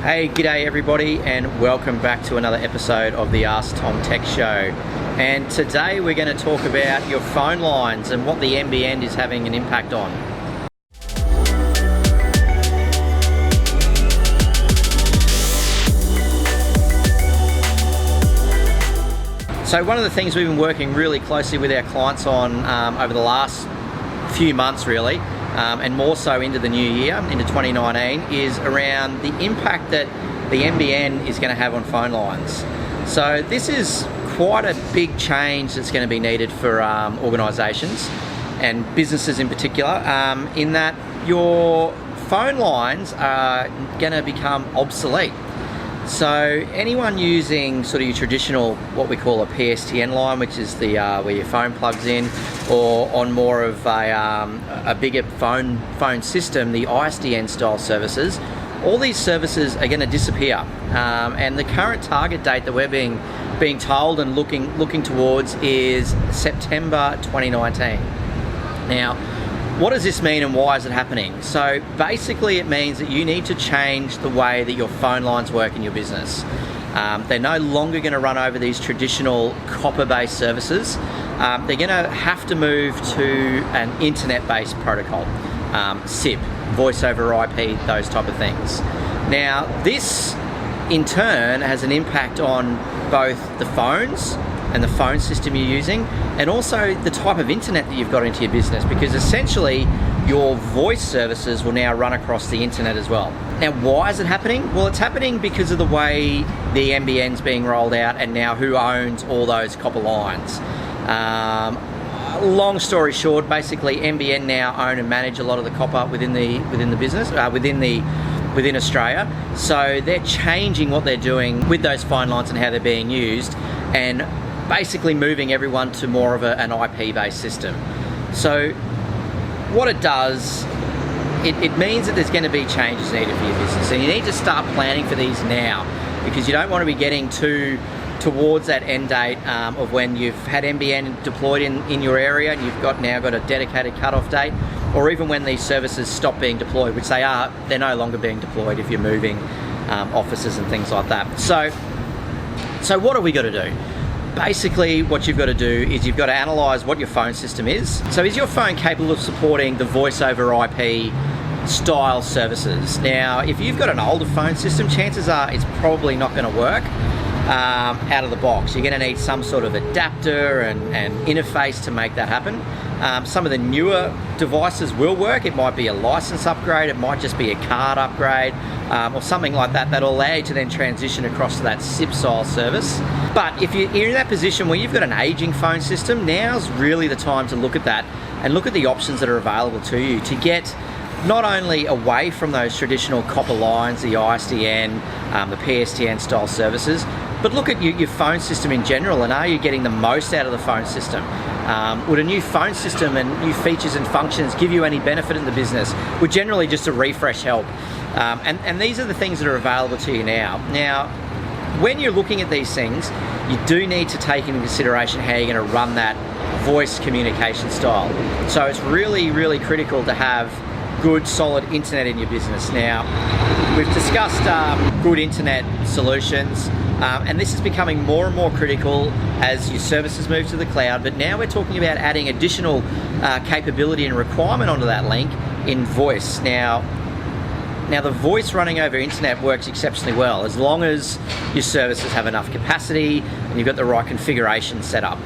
Hey, g'day everybody, and welcome back to another episode of the Ask Tom Tech Show. And today we're going to talk about your phone lines and what the NBN is having an impact on. So one of the things we've been working really closely with our clients on over the last few months really, and more so into the new year, into 2019, is around the impact that the NBN is going to have on phone lines. So this is quite a big change that's going to be needed for organisations and businesses in particular, in that your phone lines are going to become obsolete. So anyone using sort of your traditional, what we call a PSTN line, which is the where your phone plugs in, or on more of a bigger phone system, the ISDN style services, all these services are going to disappear. And the current target date that we're being told and looking towards is September 2019. Now, what does this mean and why is it happening? So basically it means that you need to change the way that your phone lines work in your business. They're no longer going to run over these traditional copper-based services. They're going to have to move to an internet-based protocol, SIP, voice over IP, those type of things. Now this in turn has an impact on both the phones and the phone system you're using, and also the type of internet that you've got into your business, because essentially your voice services will now run across the internet as well. Now, why is it happening? Well, it's happening because of the way the NBN's being rolled out and now who owns all those copper lines. Long story short, basically NBN now own and manage a lot of the copper within the business, within Australia. So they're changing what they're doing with those phone lines and how they're being used, and basically moving everyone to more of an IP-based system. So what it does, it means that there's going to be changes needed for your business, and you need to start planning for these now, because you don't want to be getting towards that end date of when you've had NBN deployed in your area and you've now got a dedicated cut-off date, or even when these services stop being deployed, which they're no longer being deployed if you're moving offices and things like that. So what have we got to do? Basically, what you've got to do is you've got to analyse what your phone system is. So is your phone capable of supporting the voice over IP style services? Now, if you've got an older phone system, chances are it's probably not going to work out of the box. You're going to need some sort of adapter and interface to make that happen. Some of the newer devices will work. It might be a license upgrade, it might just be a card upgrade, or something like that that'll allow you to then transition across to that SIP style service. But if you're in that position where you've got an aging phone system, now's really the time to look at that and look at the options that are available to you to get not only away from those traditional copper lines, the ISDN, the PSTN style services, but look at your phone system in general, and are you getting the most out of the phone system? Would a new phone system and new features and functions give you any benefit in the business? Would generally just a refresh help? And these are the things that are available to you now. Now, when you're looking at these things, you do need to take into consideration how you're going to run that voice communication style. So it's really, really critical to have good, solid internet in your business. Now, we've discussed good internet solutions, and this is becoming more and more critical as your services move to the cloud, but now we're talking about adding additional capability and requirement onto that link in voice. Now the voice running over internet works exceptionally well as long as your services have enough capacity and you've got the right configuration set up.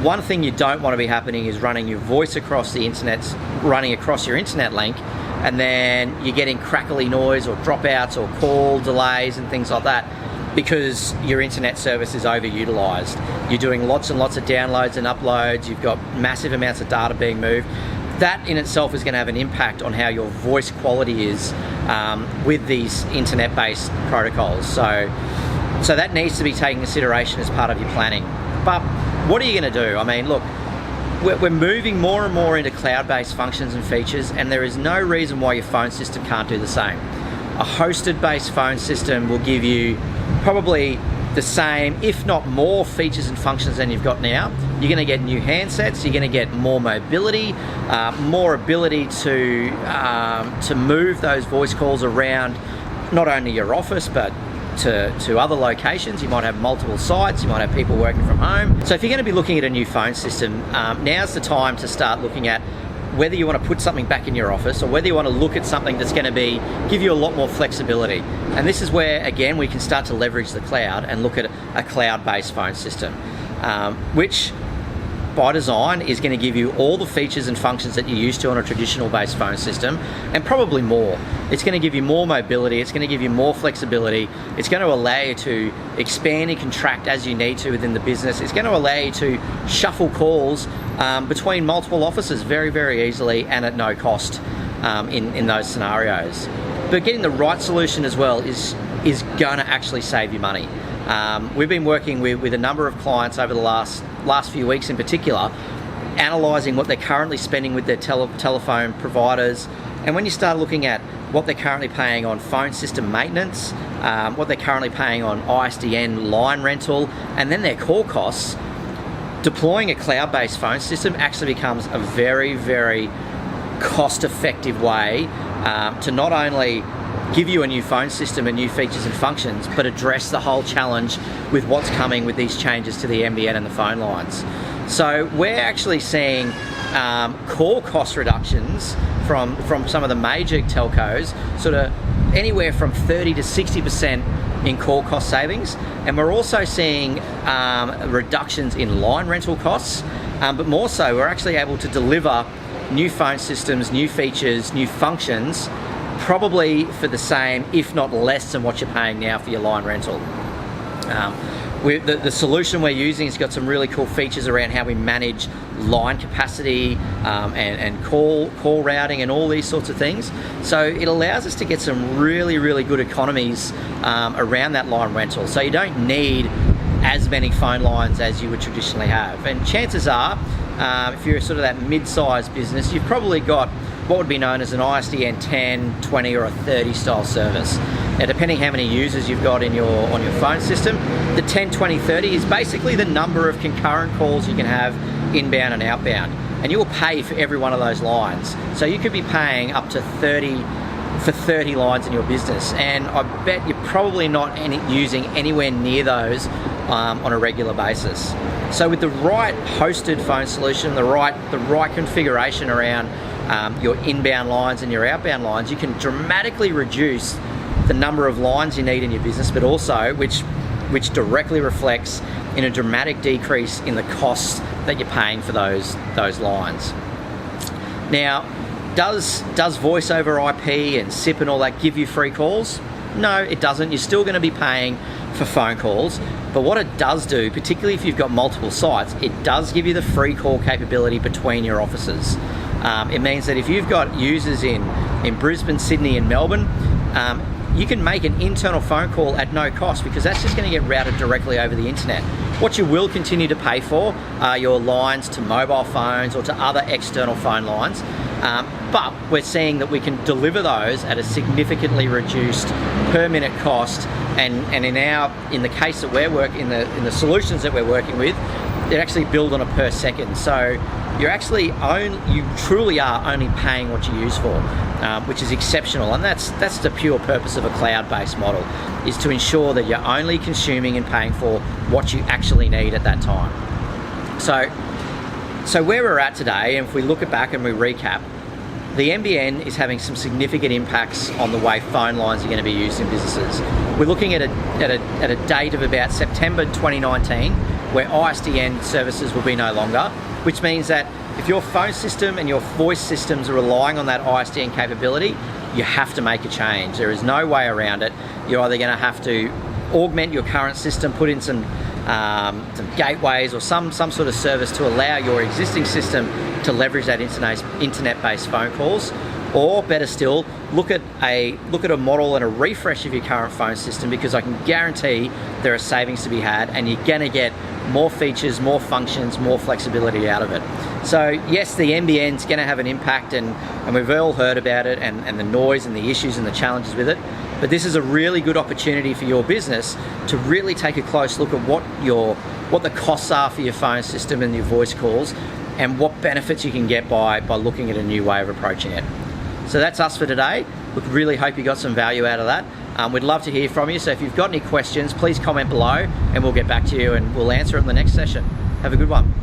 One thing you don't want to be happening is running your voice across the internet, running across your internet link, and then you're getting crackly noise or dropouts or call delays and things like that because your internet service is overutilized. You're doing lots and lots of downloads and uploads, you've got massive amounts of data being moved. That in itself is going to have an impact on how your voice quality is with these internet-based protocols. So that needs to be taken into consideration as part of your planning. But what are you going to do? I mean, look, we're moving more and more into cloud-based functions and features, and there is no reason why your phone system can't do the same. A hosted-based phone system will give you probably the same, if not more, features and functions than you've got now. You're going to get new handsets, you're going to get more mobility, more ability to move those voice calls around not only your office, but to other locations. You might have multiple sites, you might have people working from home. So if you're going to be looking at a new phone system, now's the time to start looking at whether you want to put something back in your office or whether you want to look at something that's going to give you a lot more flexibility. And this is where, again, we can start to leverage the cloud and look at a cloud-based phone system, which by design is going to give you all the features and functions that you're used to on a traditional based phone system, and probably more. It's going to give you more mobility, it's going to give you more flexibility, it's going to allow you to expand and contract as you need to within the business. It's going to allow you to shuffle calls between multiple offices very, very easily and at no cost in those scenarios. But getting the right solution as well is going to actually save you money. We've been working with a number of clients over the last few weeks in particular, analysing what they're currently spending with their telephone providers. And when you start looking at what they're currently paying on phone system maintenance, what they're currently paying on ISDN line rental, and then their call costs, deploying a cloud-based phone system actually becomes a very, very cost-effective way to not only give you a new phone system and new features and functions, but address the whole challenge with what's coming with these changes to the NBN and the phone lines. So we're actually seeing core cost reductions from some of the major telcos, sort of anywhere from 30 to 60% in core cost savings. And we're also seeing reductions in line rental costs, but more so, we're actually able to deliver new phone systems, new features, new functions, probably for the same, if not less than what you're paying now for your line rental. The solution we're using has got some really cool features around how we manage line capacity and call routing and all these sorts of things. So it allows us to get some really, really good economies around that line rental. So you don't need as many phone lines as you would traditionally have. And chances are, if you're sort of that mid-sized business, you've probably got what would be known as an ISDN 10, 20 or a 30 style service. Now, depending how many users you've got on your phone system, the 10, 20, 30 is basically the number of concurrent calls you can have inbound and outbound. And you will pay for every one of those lines. So you could be paying up to 30 lines in your business. And I bet you're probably not using anywhere near those on a regular basis. So with the right hosted phone solution, the right configuration around your inbound lines and your outbound lines, you can dramatically reduce the number of lines you need in your business, but also which directly reflects in a dramatic decrease in the costs that you're paying for those lines. Now, does voice over IP and SIP and all that give you free calls? No, it doesn't. You're still going to be paying for phone calls, but what it does do, particularly if you've got multiple sites, it does give you the free call capability between your offices. It means that if you've got users in Brisbane, Sydney and Melbourne, you can make an internal phone call at no cost, because that's just going to get routed directly over the internet. What you will continue to pay for are your lines to mobile phones or to other external phone lines, but we're seeing that we can deliver those at a significantly reduced per minute cost, and in the case that we're working in the solutions that we're working with, they're actually billed on a per second. So you truly are only paying what you use for, which is exceptional. And that's the pure purpose of a cloud-based model, is to ensure that you're only consuming and paying for what you actually need at that time. So where we're at today, and if we look back and we recap, the NBN is having some significant impacts on the way phone lines are going to be used in businesses. We're looking at a date of about September 2019, where ISDN services will be no longer, which means that if your phone system and your voice systems are relying on that ISDN capability, you have to make a change. There is no way around it. You're either going to have to augment your current system, put in some gateways or some sort of service to allow your existing system to leverage that internet-based phone calls, or better still, look at a model and a refresh of your current phone system, because I can guarantee there are savings to be had, and you're going to get more features, more functions, more flexibility out of it. So yes, the NBN's going to have an impact, and we've all heard about it, and the noise and the issues and the challenges with it. But this is a really good opportunity for your business to really take a close look at what the costs are for your phone system and your voice calls, and what benefits you can get by looking at a new way of approaching it. So that's us for today. Look, really hope you got some value out of that. We'd love to hear from you, so if you've got any questions, please comment below and we'll get back to you and we'll answer it in the next session. Have a good one.